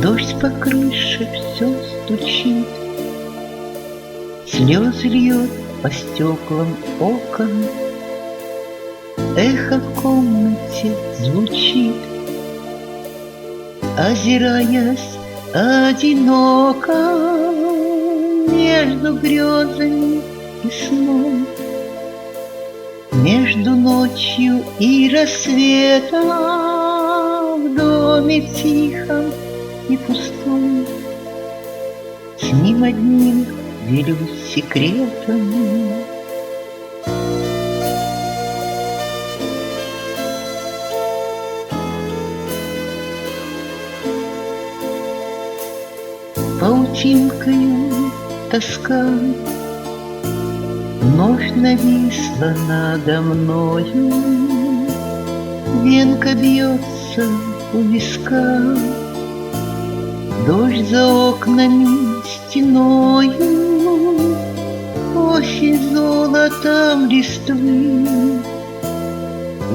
Дождь по крыше все стучит, слезы льет по стеклам окон, эхо в комнате звучит, озираясь одиноко между грезами и сном, между ночью и рассветом, в доме тихом и пустой. С ним одним делюсь секретом. Паутинкою тоска вновь нависла надо мною, венка бьется у виска, дождь за окнами стеною, осень золотом листвы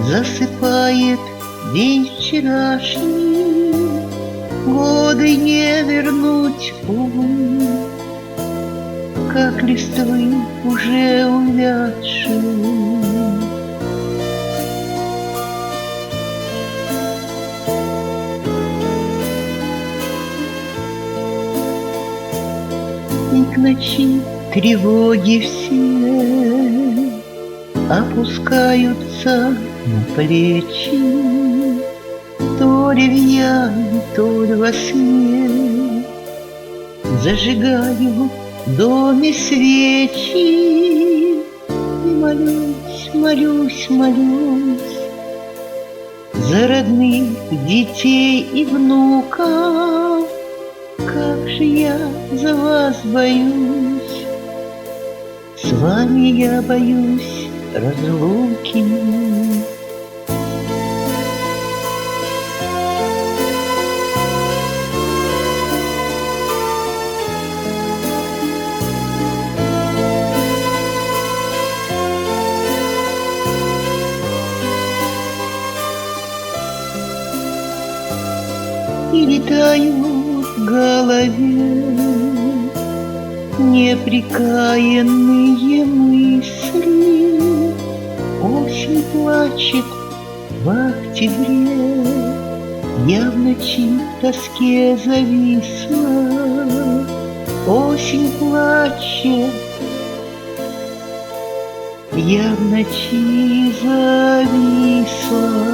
засыпает день вчерашний, годы не вернуть, увы, как листвы уже увядшие. И к ночи тревоги все опускаются на плечи, то ли в яме, то ли во сне. Зажигаю в доме свечи и молюсь, молюсь, молюсь за родных детей и внуков. Как же я за вас боюсь, с вами я боюсь разлуки. И летают в голове непрекаянные мысли. Осень плачет в октябре, я в ночи в тоске зависла. Осень плачет, я в ночи зависла.